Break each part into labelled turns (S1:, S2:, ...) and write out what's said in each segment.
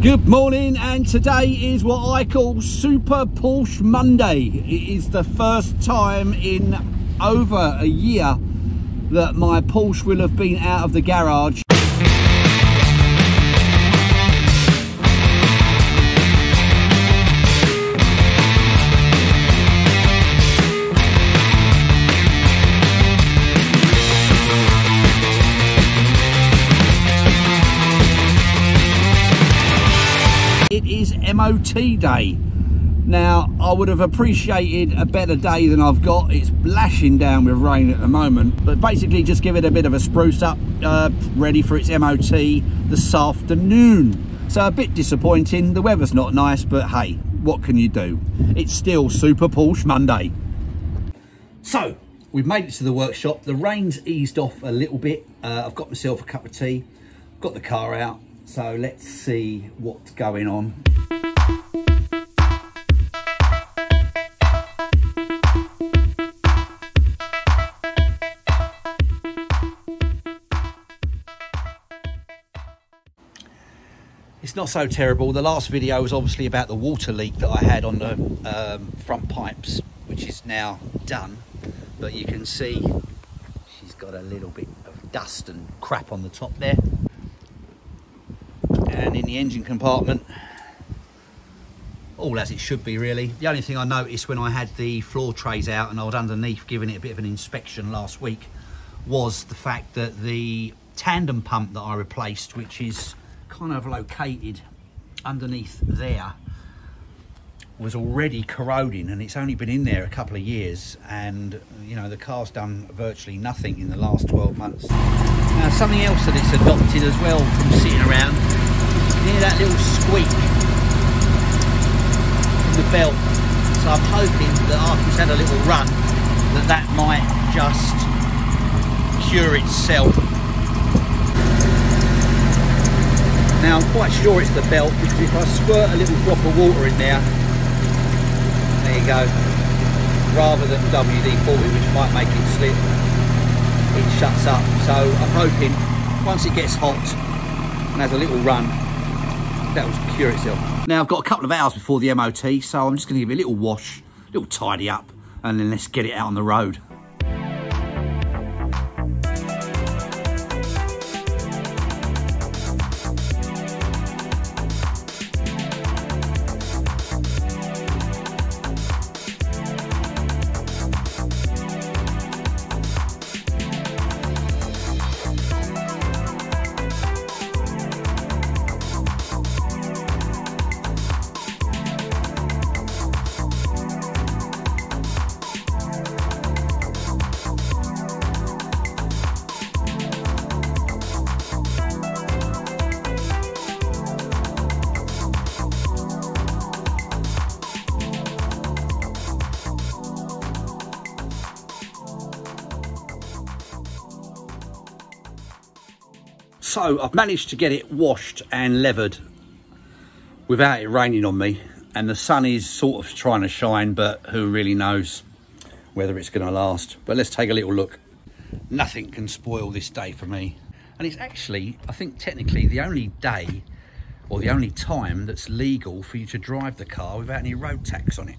S1: Good morning, and today is what I call Super Porsche Monday. It is the first time in over a year that my Porsche will have been out of the garage. It is MOT day. Now, I would have appreciated a better day than I've got. It's lashing down with rain at the moment, but basically just give it a bit of a spruce up, ready for its MOT this afternoon. So a bit disappointing. The weather's not nice, but hey, what can you do? It's still Super Porsche Monday. So we've made it to the workshop. The rain's eased off a little bit. I've got myself a cup of tea, got the car out. So let's see what's going on. It's not so terrible. The last video was obviously about the water leak that I had on the front pipes, which is now done. But you can see she's got a little bit of dust and crap on the top there. And in the engine compartment, all as it should be really. The only thing I noticed when I had the floor trays out and I was underneath giving it a bit of an inspection last week was the fact that the tandem pump that I replaced, which is kind of located underneath there, was already corroding, and it's only been in there a couple of years, and you know, the car's done virtually nothing in the last 12 months. Now, something else that it's adopted as well from sitting around, hear that little squeak from the belt. So I'm hoping that after it's had a little run, that might just cure itself. Now I'm quite sure it's the belt, because if I squirt a little drop of water in there you go, rather than WD-40, which might make it slip, it shuts up. So I'm hoping once it gets hot and has a little run, that will cure itself. Now I've got a couple of hours before the MOT, so I'm just going to give it a little wash, a little tidy up, and then let's get it out on the road. So I've managed to get it washed and leathered without it raining on me, and the sun is sort of trying to shine, but who really knows whether it's going to last. But let's take a little look. Nothing can spoil this day for me, and it's actually, I think technically, the only day or the only time that's legal for you to drive the car without any road tax on it.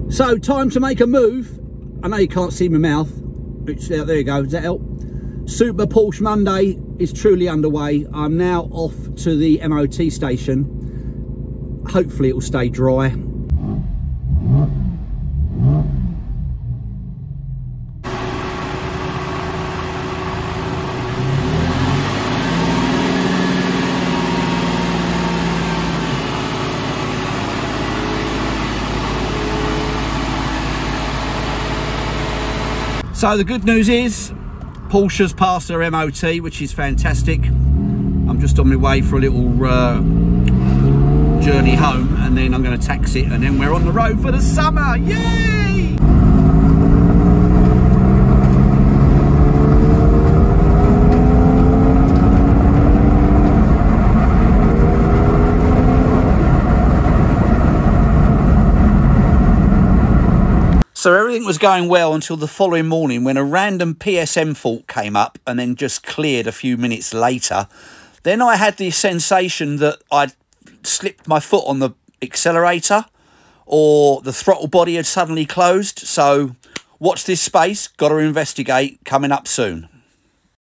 S1: So time to make a move. I know you can't see my mouth. There you go, does that help? Super Porsche Monday is truly underway. I'm now off to the MOT station. Hopefully it will stay dry. So the good news is Porsche's passed their MOT, which is fantastic. I'm just on my way for a little journey home, and then I'm going to taxi it, and then we're on the road for the summer. Yay! So everything was going well until the following morning when a random P.M. fault came up and then just cleared a few minutes later. Then I had the sensation that I'd slipped my foot on the accelerator or the throttle body had suddenly closed. So watch this space, got to investigate, coming up soon.